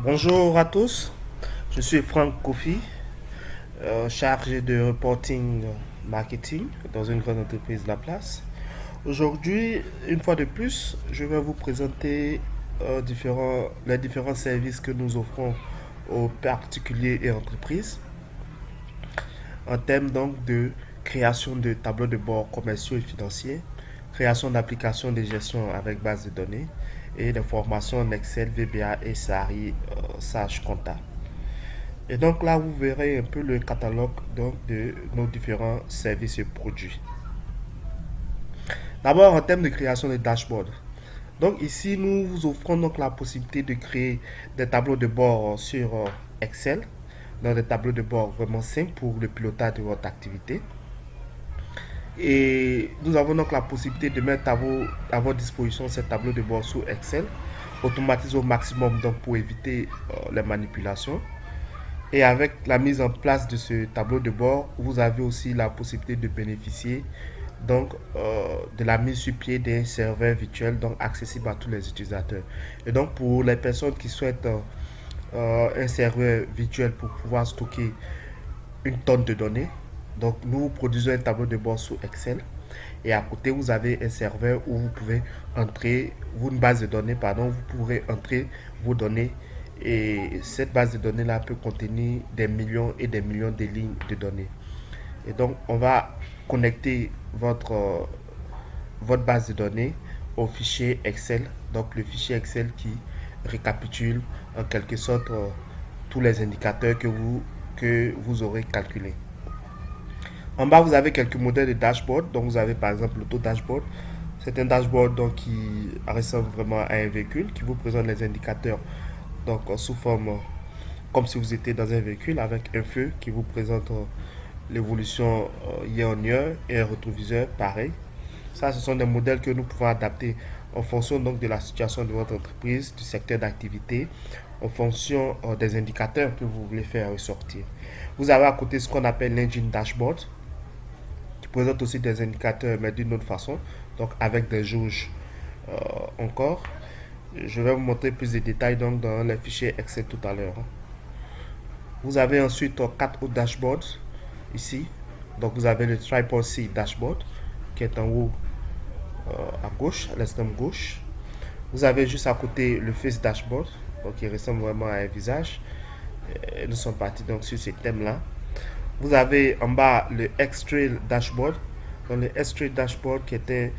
Bonjour à tous, je suis Franck Kofi, chargé de reporting marketing dans une grande entreprise de la place. Aujourd'hui, une fois de plus, je vais vous présenter les différents services que nous offrons aux particuliers et entreprises en termes donc de création de tableaux de bord commerciaux et financiers, création d'applications de gestion avec base de données et de formation en Excel, VBA et SARI, Sage Compta. Et donc là, vous verrez un peu le catalogue donc, de nos différents services et produits. D'abord, en termes de création de dashboard. Donc ici, nous vous offrons donc la possibilité de créer des tableaux de bord sur Excel, dans des tableaux de bord vraiment simples pour le pilotage de votre activité. Et nous avons donc la possibilité de mettre à votre disposition ces tableaux de bord sous Excel, automatisés au maximum donc pour éviter les manipulations. Et avec la mise en place de ce tableau de bord, vous avez aussi la possibilité de bénéficier donc de la mise sur pied d'un serveur virtuel donc accessible à tous les utilisateurs. Et donc pour les personnes qui souhaitent un serveur virtuel pour pouvoir stocker une tonne de données, donc nous produisons un tableau de bord sous Excel et à côté vous avez un serveur où vous pouvez entrer, ou une base de données, pardon, vous pourrez entrer vos données et cette base de données là peut contenir des millions et des millions de lignes de données. Et donc on va connecter votre base de données au fichier Excel, donc le fichier Excel qui récapitule en quelque sorte tous les indicateurs que vous aurez calculés. En bas, vous avez quelques modèles de dashboard. Donc, vous avez par exemple l'auto-dashboard. C'est un dashboard donc, qui ressemble vraiment à un véhicule, qui vous présente les indicateurs donc, sous forme comme si vous étiez dans un véhicule avec un feu qui vous présente l'évolution year on year et un rétroviseur pareil. Ça, ce sont des modèles que nous pouvons adapter en fonction donc de la situation de votre entreprise, du secteur d'activité, en fonction des indicateurs que vous voulez faire ressortir. Vous avez à côté ce qu'on appelle l'engine dashboard, qui présente aussi des indicateurs, mais d'une autre façon, donc avec des jauges encore. Je vais vous montrer plus de détails donc dans les fichiers Excel tout à l'heure. Vous avez ensuite quatre autres dashboards ici. Donc vous avez le Tripod C dashboard qui est en haut à gauche, à l'extrême gauche. Vous avez juste à côté le Face dashboard, donc qui ressemble vraiment à un visage. Et nous sommes partis donc sur ces thèmes-là. Vous avez en bas le X-Trail dashboard. Donc le X-Trail dashboard qui est un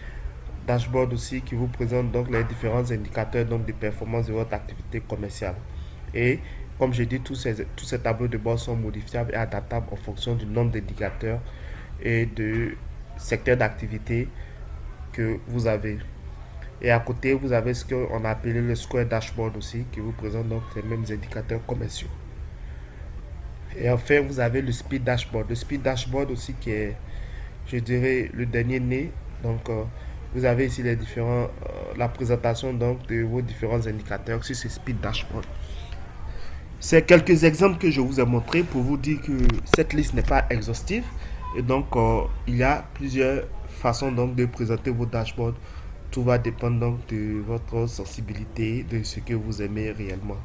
dashboard aussi qui vous présente donc les différents indicateurs donc de performance de votre activité commerciale. Et comme j'ai dit, tous ces tableaux de bord sont modifiables et adaptables en fonction du nombre d'indicateurs et du secteur d'activité que vous avez. Et à côté, vous avez ce qu'on a appelé le Square Dashboard aussi, qui vous présente donc les mêmes indicateurs commerciaux. Et enfin, vous avez le Speed Dashboard. Le Speed Dashboard aussi qui est, je dirais, le dernier né. Donc, vous avez ici la présentation donc de vos différents indicateurs sur ce Speed Dashboard. C'est quelques exemples que je vous ai montrés pour vous dire que cette liste n'est pas exhaustive. Et donc, il y a plusieurs façons donc de présenter vos dashboards. Tout va dépendre donc de votre sensibilité, de ce que vous aimez réellement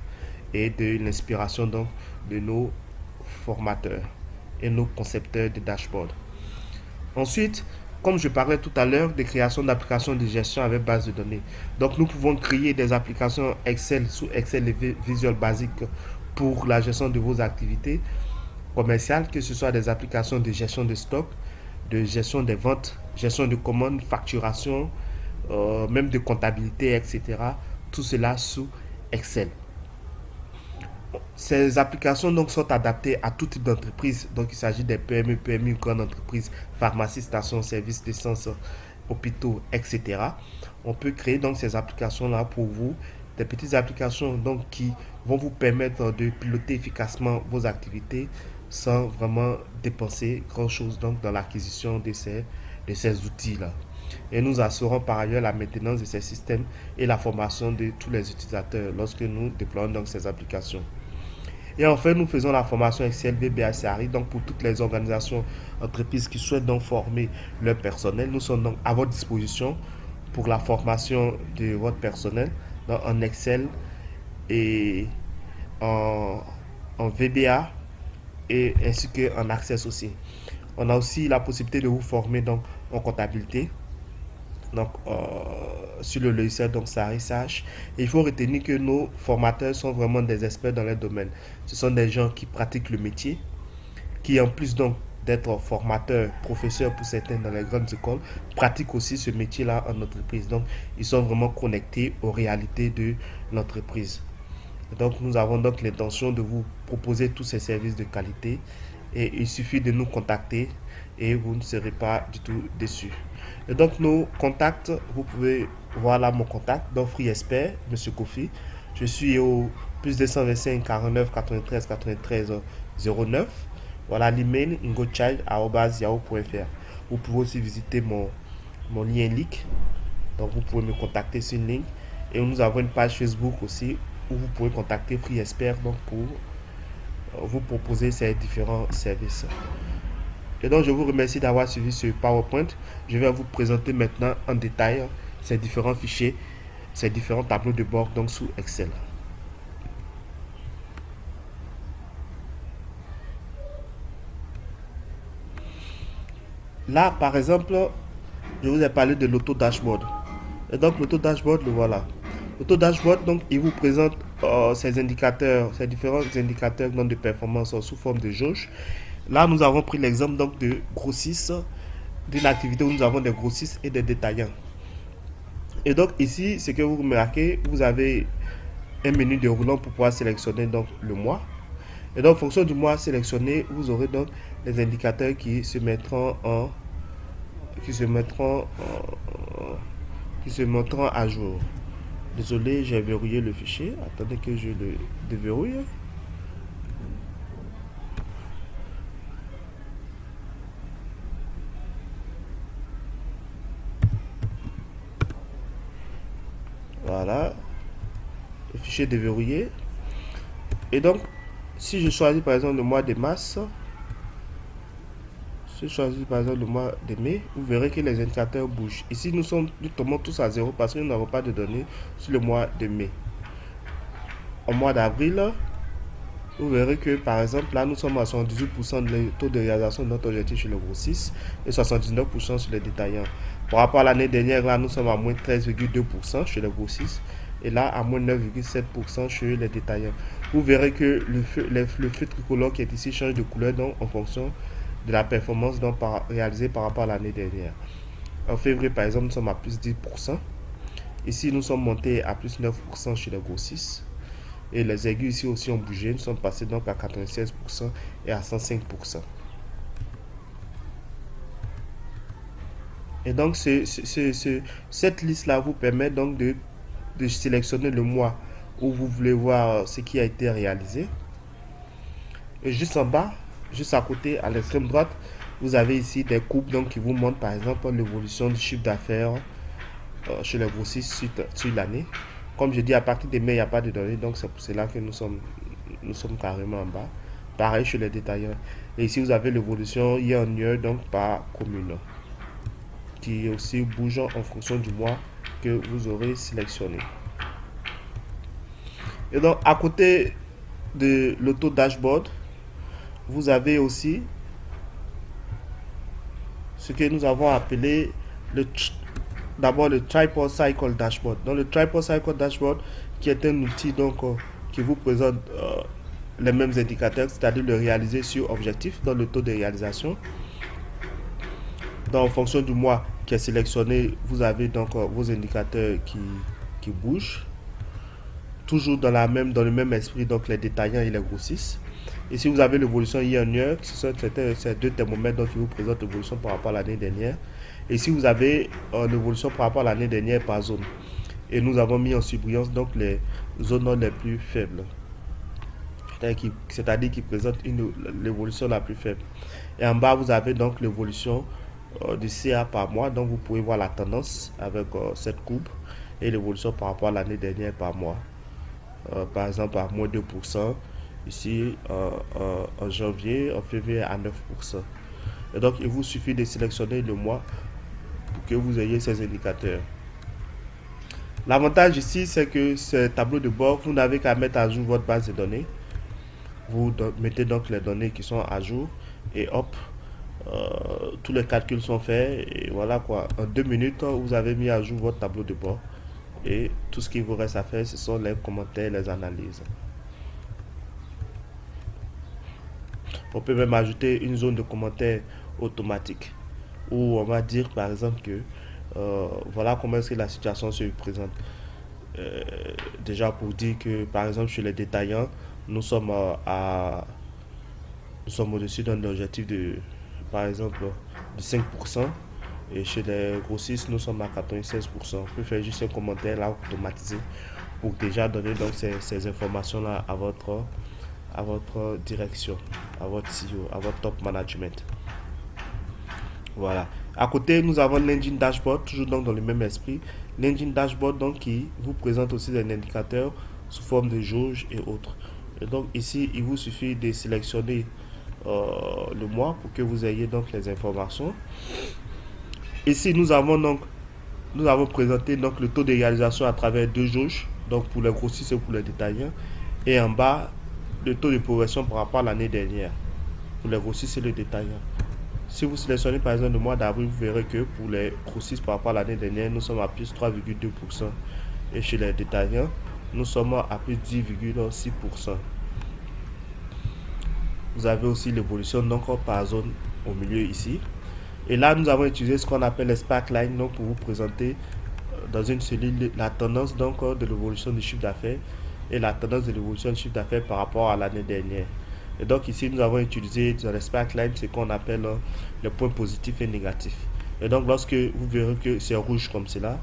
et de l'inspiration donc de nos formateurs et nos concepteurs de dashboard. Ensuite, comme je parlais tout à l'heure, des créations d'applications de gestion avec base de données. Donc, nous pouvons créer des applications Excel sous Excel et Visual Basic pour la gestion de vos activités commerciales, que ce soit des applications de gestion de stock, de gestion des ventes, gestion de commandes, facturation, même de comptabilité, etc. Tout cela sous Excel. Ces applications donc sont adaptées à tout type d'entreprise. Donc il s'agit des PME, PMI, grandes entreprises, pharmacies, stations, services d'essence, hôpitaux, etc. On peut créer donc ces applications-là pour vous, des petites applications donc qui vont vous permettre de piloter efficacement vos activités sans vraiment dépenser grand-chose donc dans l'acquisition de ces outils-là. Et nous assurons par ailleurs la maintenance de ces systèmes et la formation de tous les utilisateurs lorsque nous déployons donc ces applications. Et enfin, nous faisons la formation Excel, VBA, CRI. Donc, pour toutes les organisations, entreprises qui souhaitent donc former leur personnel, nous sommes donc à votre disposition pour la formation de votre personnel en Excel et en, en VBA et ainsi qu'en Access aussi. On a aussi la possibilité de vous former donc en comptabilité, donc sur le logiciel donc SARISH. Il faut retenir que nos formateurs sont vraiment des experts dans leur domaine. Ce sont des gens qui pratiquent le métier, qui en plus donc d'être formateurs, professeurs pour certains dans les grandes écoles, pratiquent aussi ce métier-là en entreprise. Donc, ils sont vraiment connectés aux réalités de l'entreprise. Donc, nous avons donc l'intention de vous proposer tous ces services de qualité et il suffit de nous contacter et vous ne serez pas du tout déçus. Et donc, nos contacts, vous pouvez voir là mon contact, donc Free Expert, Monsieur Kofi. Je suis au plus 225 49 93 93 09. Voilà l'email ingochild@yahoo.fr. Vous pouvez aussi visiter mon lien link. Donc vous pouvez me contacter sur une ligne. Et nous avons une page Facebook aussi où vous pouvez contacter Free Expert donc pour vous proposer ces différents services. Et donc je vous remercie d'avoir suivi ce PowerPoint. Je vais vous présenter maintenant en détail ces différents fichiers, ces différents tableaux de bord donc sous Excel. Là, par exemple, je vous ai parlé de l'auto-dashboard. Et donc, l'auto-dashboard, le voilà. L'auto-dashboard, donc, il vous présente ces indicateurs, ces différents indicateurs donc, de performance sous forme de jauge. Là, nous avons pris l'exemple donc de grossistes, d'une activité où nous avons des grossistes et des détaillants. Et donc, ici, ce que vous remarquez, vous avez un menu déroulant pour pouvoir sélectionner donc le mois. Et donc, en fonction du mois sélectionné, vous aurez donc les indicateurs qui se mettront, qui se mettront à jour. Désolé, j'ai verrouillé le fichier. Attendez que je le déverrouille. Voilà, le fichier déverrouillé. Et donc, si je choisis par exemple le mois de mars, si je choisis par exemple le mois de mai, vous verrez que les indicateurs bougent. Ici, nous tombons tous à zéro parce que nous n'avons pas de données sur le mois de mai. Au mois d'avril, vous verrez que par exemple là nous sommes à 78% de taux de réalisation de notre objectif chez le grossiste et 79% sur les détaillants. Par rapport à l'année dernière, là nous sommes à moins 13,2% chez les grossistes et là à moins 9,7% chez les détaillants. Vous verrez que le feu tricolore qui est ici change de couleur donc, en fonction de la performance donc, réalisée par rapport à l'année dernière. En février par exemple nous sommes à plus 10%. Ici nous sommes montés à plus 9% chez les grossistes. Et les aiguilles ici aussi ont bougé. Nous sommes passés donc à 96% et à 105%. Et donc, cette liste-là vous permet donc de sélectionner le mois où vous voulez voir ce qui a été réalisé. Et juste en bas, juste à côté, à l'extrême droite, vous avez ici des courbes donc, qui vous montrent par exemple l'évolution du chiffre d'affaires chez les grossistes sur l'année. Comme je dis, à partir de mai, il n'y a pas de données, donc c'est pour cela que nous sommes carrément en bas. Pareil chez les détaillants. Et ici, vous avez l'évolution year on year, donc par commune, qui aussi bouge en fonction du mois que vous aurez sélectionné. Et donc, à côté de l'auto dashboard, vous avez aussi ce que nous avons appelé d'abord le Tripod Cycle Dashboard. Donc, le Tripod Cycle Dashboard, qui est un outil donc, qui vous présente les mêmes indicateurs, c'est-à-dire le réaliser sur objectif, dans le taux de réalisation. Donc, en fonction du mois qui est sélectionné, vous avez donc vos indicateurs qui bougent. Toujours dans le même esprit, donc les détaillants et les grossistes. Ici, vous avez l'évolution year on year, ce sont ces deux thermomètres donc, qui vous présentent l'évolution par rapport à l'année dernière. Et ici, vous avez l'évolution par rapport à l'année dernière par zone. Et nous avons mis en surbrillance donc les zones les plus faibles. C'est-à-dire qui présentent l'évolution la plus faible. Et en bas, vous avez donc l'évolution du CA par mois. Donc, vous pouvez voir la tendance avec cette courbe et l'évolution par rapport à l'année dernière par mois. Par exemple, à moins 2%. Ici, en janvier, en février, à 9%. Et donc, il vous suffit de sélectionner le mois pour que vous ayez ces indicateurs. L'avantage ici, c'est que ce tableau de bord, vous n'avez qu'à mettre à jour votre base de données. Vous mettez donc les données qui sont à jour et hop, tous les calculs sont faits et voilà quoi. En 2 minutes, vous avez mis à jour votre tableau de bord et tout ce qu'il vous reste à faire, ce sont les commentaires, les analyses. On peut même ajouter une zone de commentaires automatique où on va dire par exemple que voilà comment est-ce que la situation se présente. Euh, Déjà pour dire que par exemple chez les détaillants, nous sommes nous sommes au-dessus d'un objectif de par exemple de 5% et chez les grossistes nous sommes à 96%. On peut faire juste un commentaire là automatisé pour déjà donner donc ces informations là à votre direction, à votre CEO, à votre top management. Voilà. À côté, nous avons l'engine dashboard, toujours donc dans le même esprit. L'engine dashboard donc qui vous présente aussi des indicateurs sous forme de jauge et autres. Et donc ici, il vous suffit de sélectionner le mois pour que vous ayez donc les informations. Ici, nous avons présenté donc le taux de réalisation à travers deux jauges, donc pour les grossistes et pour les détaillants. Et en bas, le taux de progression par rapport à l'année dernière pour les grossistes et les détaillants. Si vous sélectionnez par exemple le mois d'avril, vous verrez que pour les grossistes par rapport à l'année dernière, nous sommes à plus 3,2%. Et chez les détaillants, nous sommes à plus 10,6%. Vous avez aussi l'évolution donc par zone au milieu ici. Et là, nous avons utilisé ce qu'on appelle les sparklines donc pour vous présenter dans une cellule la tendance donc de l'évolution du chiffre d'affaires et la tendance de l'évolution du chiffre d'affaires par rapport à l'année dernière. Et donc ici, nous avons utilisé dans les sparklines ce qu'on appelle les points positifs et négatifs. Et donc lorsque vous verrez que c'est rouge comme cela,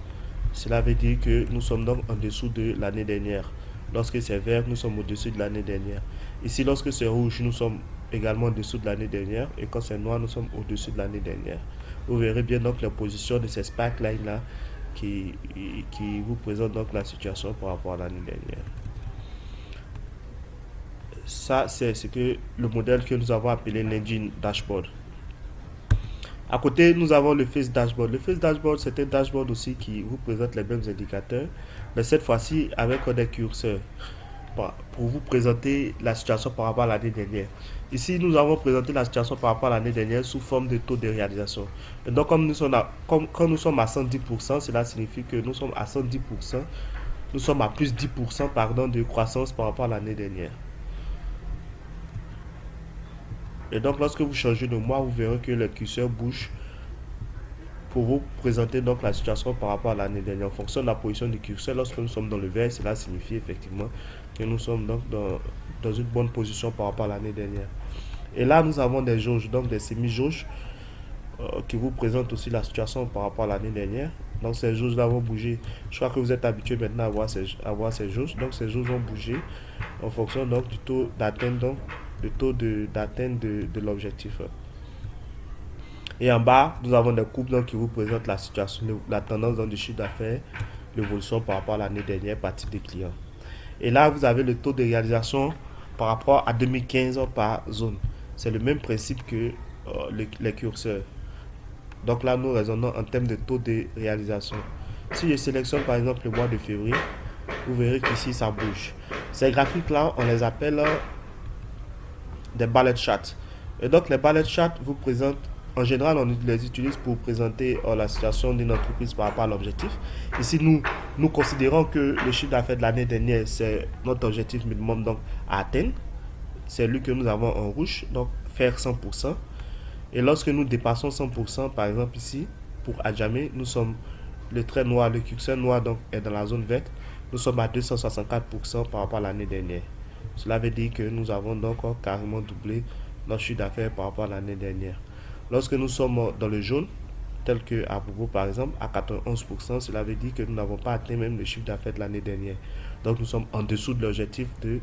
cela veut dire que nous sommes donc en dessous de l'année dernière. Lorsque c'est vert, nous sommes au-dessus de l'année dernière. Ici, lorsque c'est rouge, nous sommes également en dessous de l'année dernière. Et quand c'est noir, nous sommes au-dessus de l'année dernière. Vous verrez bien donc la position de ces sparklines là qui, qui vous présentent donc la situation par rapport à l'année dernière. Ça, c'est ce que le modèle que nous avons appelé l'engine dashboard. À côté, nous avons le Face Dashboard. Le Face Dashboard, c'est un dashboard aussi qui vous présente les mêmes indicateurs, mais cette fois-ci avec des curseurs pour vous présenter la situation par rapport à l'année dernière. Ici, nous avons présenté la situation par rapport à l'année dernière sous forme de taux de réalisation. Et donc, quand nous sommes à 110%, cela signifie que nous sommes à 110%, nous sommes à plus 10% pardon, de croissance par rapport à l'année dernière. Et donc, lorsque vous changez de mois, vous verrez que le curseur bouge pour vous présenter donc la situation par rapport à l'année dernière. En fonction de la position du curseur, lorsque nous sommes dans le vert, cela signifie effectivement que nous sommes donc dans une bonne position par rapport à l'année dernière. Et là, nous avons des jauges, donc des semi-jauges qui vous présentent aussi la situation par rapport à l'année dernière. Donc ces jauges-là vont bouger. Je crois que vous êtes habitué maintenant à voir ces jauges. Donc ces jauges vont bouger en fonction donc du taux d'atteinte, donc le taux d'atteinte de l'objectif. Et en bas, nous avons des courbes donc, qui vous présentent la situation, la tendance dans le chiffre d'affaires, l'évolution par rapport à l'année dernière par type de client. Et là, vous avez le taux de réalisation par rapport à 2015 par zone. C'est le même principe que les curseurs. Donc là, nous raisonnons en termes de taux de réalisation. Si je sélectionne par exemple le mois de février, vous verrez qu'ici, ça bouge. Ces graphiques-là, on les appelle des bullet charts. Et donc, les bullet charts vous présentent, en général, on les utilise pour présenter la situation d'une entreprise par rapport à l'objectif. Ici, nous considérons que le chiffre d'affaires de l'année dernière, c'est notre objectif minimum donc, à atteindre. C'est lui que nous avons en rouge, donc faire 100%. Et lorsque nous dépassons 100%, par exemple ici, pour Adjamé, nous sommes le trait noir, le curseur noir donc, est dans la zone verte. Nous sommes à 264% par rapport à l'année dernière. Cela veut dire que nous avons donc carrément doublé notre chiffre d'affaires par rapport à l'année dernière. Lorsque nous sommes dans le jaune, tel que à Bobo par exemple, à 91%, cela veut dire que nous n'avons pas atteint même le chiffre d'affaires de l'année dernière. Donc nous sommes en dessous de l'objectif de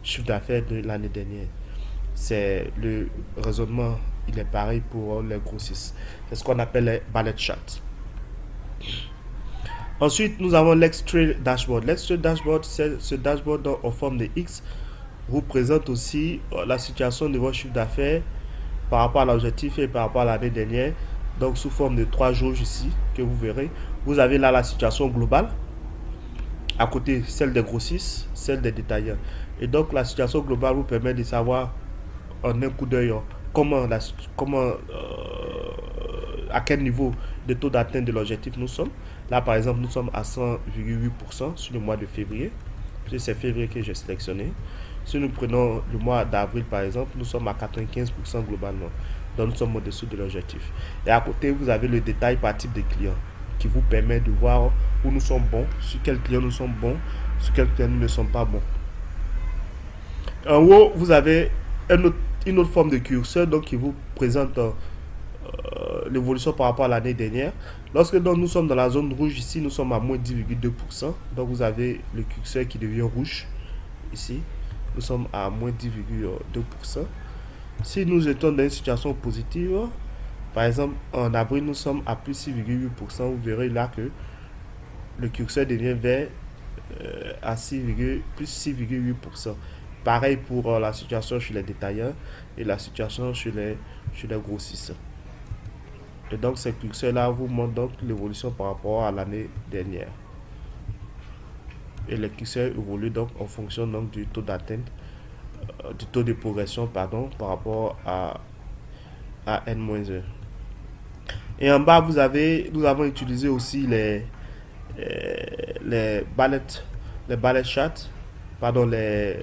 chiffre d'affaires de l'année dernière. C'est le raisonnement, il est pareil pour les grossistes. C'est ce qu'on appelle les bullet charts. Ensuite, nous avons l'extrait dashboard. L'extrait dashboard, c'est ce dashboard en forme de X vous présente aussi la situation de votre chiffre d'affaires par rapport à l'objectif et par rapport à l'année dernière. Donc sous forme de 3 jours ici que vous verrez. Vous avez là la situation globale. À côté, celle des grossistes, celle des détaillants. Et donc, la situation globale vous permet de savoir en un coup d'œil comment, à quel niveau de taux d'atteinte de l'objectif nous sommes. Là, par exemple, nous sommes à 100,8% sur le mois de février. C'est février que j'ai sélectionné. Si nous prenons le mois d'avril, par exemple, nous sommes à 95% globalement. Donc, nous sommes au-dessous de l'objectif. Et à côté, vous avez le détail par type de client qui vous permet de voir où nous sommes bons, sur quels clients nous sommes bons, sur quels clients nous ne sommes pas bons. En haut, vous avez une autre forme de curseur donc, qui vous présente l'évolution par rapport à l'année dernière. Lorsque donc, nous sommes dans la zone rouge, ici, nous sommes à moins 10,2%. Donc, vous avez le curseur qui devient rouge. Ici, nous sommes à moins 10,2%. Si nous étions dans une situation positive, par exemple, en avril, nous sommes à plus 6,8%. Vous verrez là que le curseur devient vert à plus 6,8%. Pareil pour la situation chez les détaillants et la situation chez les grossistes. Et donc, ces curseurs-là vous montrent donc l'évolution par rapport à l'année dernière. Et les curseurs évoluent donc en fonction donc, du taux d'atteinte, du taux de progression pardon, par rapport à N-1. Et en bas, nous avons utilisé aussi les ballet charts, pardon, les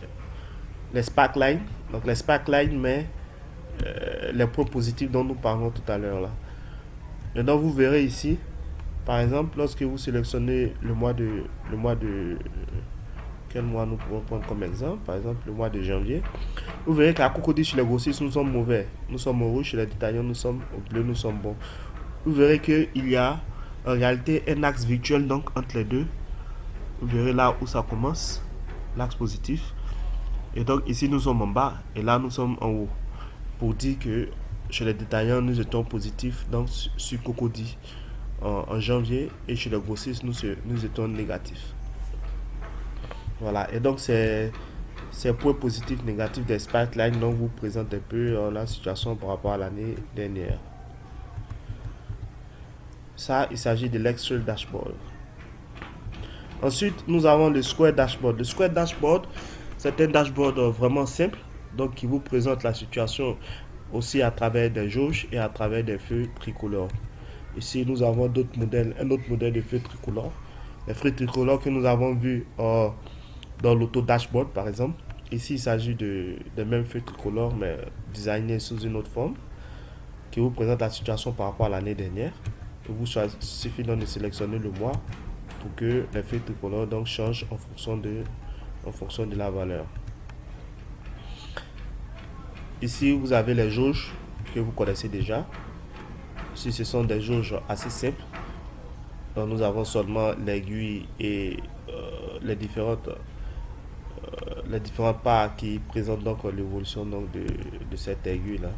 sparklines. Donc les sparklines, mais les points positifs dont nous parlons tout à l'heure là. Et donc vous verrez ici, par exemple, lorsque vous sélectionnez le mois de quel mois nous pouvons prendre comme exemple, par exemple le mois de janvier, vous verrez qu'à Cocody chez les grossistes nous sommes mauvais, nous sommes au rouge, chez les détaillants nous sommes au bleu, nous sommes bons. Vous verrez qu'il y a en réalité un axe virtuel donc entre les deux. Vous verrez là où ça commence, l'axe positif. Et donc ici nous sommes en bas et là nous sommes en haut. Pour dire que chez les détaillants nous étions positifs donc sur Cocody en janvier et chez les grossistes nous étions négatifs. Voilà, et donc c'est ces points positifs, négatifs des sparklines donc vous présente un peu la situation par rapport à l'année dernière. Ça, il s'agit de l'Excel Dashboard. Ensuite, nous avons le Square Dashboard. Le Square Dashboard, c'est un dashboard vraiment simple, donc qui vous présente la situation aussi à travers des jauges et à travers des feux tricolores. Ici, nous avons un autre modèle de feux tricolores. Les feux tricolores que nous avons vus dans l'auto dashboard, par exemple. Ici, il s'agit de mêmes feux tricolores, mais designés sous une autre forme, qui vous présente la situation par rapport à l'année dernière. Il suffit donc de sélectionner le mois pour que les feux tricolores donc changent en fonction de la valeur. Ici, vous avez les jauges que vous connaissez déjà. Ici, ce sont des jauges assez simples. Donc, nous avons seulement l'aiguille et les différentes parts qui présentent donc l'évolution donc de cette aiguille là.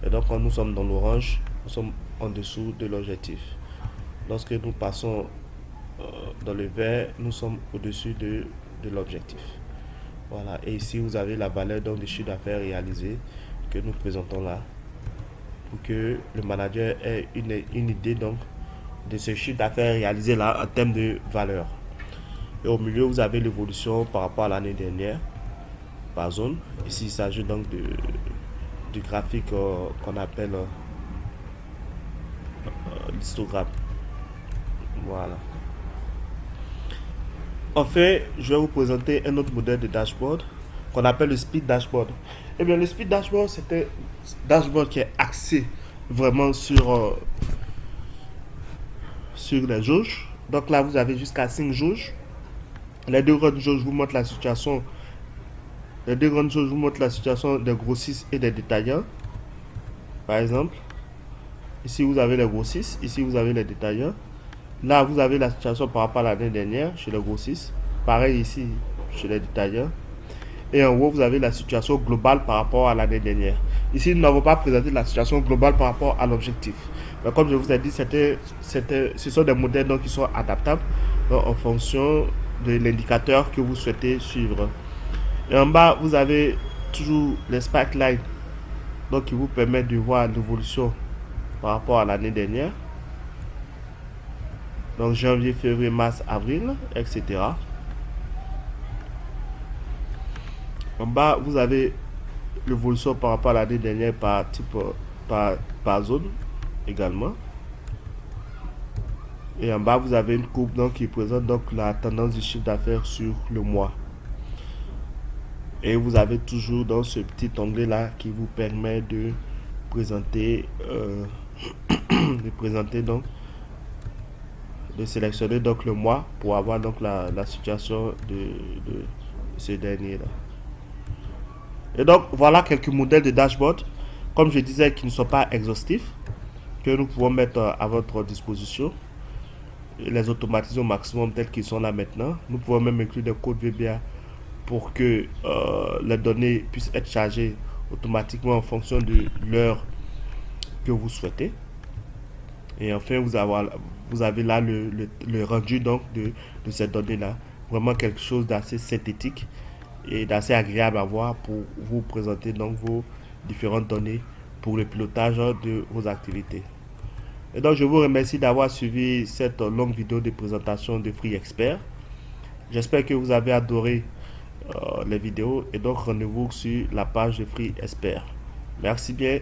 Et donc, quand nous sommes dans l'orange, nous sommes en dessous de l'objectif. Lorsque nous passons dans le vert, nous sommes au-dessus de l'objectif. Voilà, et ici vous avez la valeur donc du chiffre d'affaires réalisé que nous présentons là pour que le manager ait une idée donc de ce chiffre d'affaires réalisé là en termes de valeur. Et au milieu, vous avez l'évolution par rapport à l'année dernière par zone. Ici, il s'agit donc du graphique qu'on appelle l'histogramme. Voilà. En fait, je vais vous présenter un autre modèle de dashboard qu'on appelle le Speed Dashboard. Eh bien, le Speed Dashboard, c'est un dashboard qui est axé vraiment sur les jauges. Donc là, vous avez jusqu'à 5 jauges. Les deux grandes jauges vous montrent la situation. Les deux grandes jauges vous montrent la situation des grossistes et des détaillants. Par exemple, ici vous avez les grossistes, ici vous avez les détaillants. Là, vous avez la situation par rapport à l'année dernière chez les grossistes. Pareil ici chez les détaillants. Et en haut, vous avez la situation globale par rapport à l'année dernière. Ici, nous n'avons pas présenté la situation globale par rapport à l'objectif. Mais comme je vous ai dit, ce sont des modèles donc, qui sont adaptables donc, en fonction de l'indicateur que vous souhaitez suivre. Et en bas, vous avez toujours les sparklines donc, qui vous permettent de voir l'évolution par rapport à l'année dernière. Donc janvier, février, mars, avril, etc. En bas, vous avez l'évolution par rapport à l'année dernière par type, par zone également. Et en bas, vous avez une courbe donc, qui présente donc la tendance du chiffre d'affaires sur le mois. Et vous avez toujours dans ce petit onglet là qui vous permet de présenter, de présenter donc, de sélectionner donc le mois pour avoir donc la situation de ce dernier là. Et donc voilà quelques modèles de dashboard, comme je disais, qui ne sont pas exhaustifs, que nous pouvons mettre à votre disposition. Et les automatiser au maximum tels qu'ils sont là maintenant. Nous pouvons même inclure des codes VBA pour que les données puissent être chargées automatiquement en fonction de l'heure que vous souhaitez. Et enfin, vous avez là le rendu donc de ces données-là. Vraiment quelque chose d'assez synthétique et d'assez agréable à voir pour vous présenter donc vos différentes données pour le pilotage de vos activités. Et donc, je vous remercie d'avoir suivi cette longue vidéo de présentation de Free Expert. J'espère que vous avez adoré les vidéos et donc rendez-vous sur la page de Free Expert. Merci bien.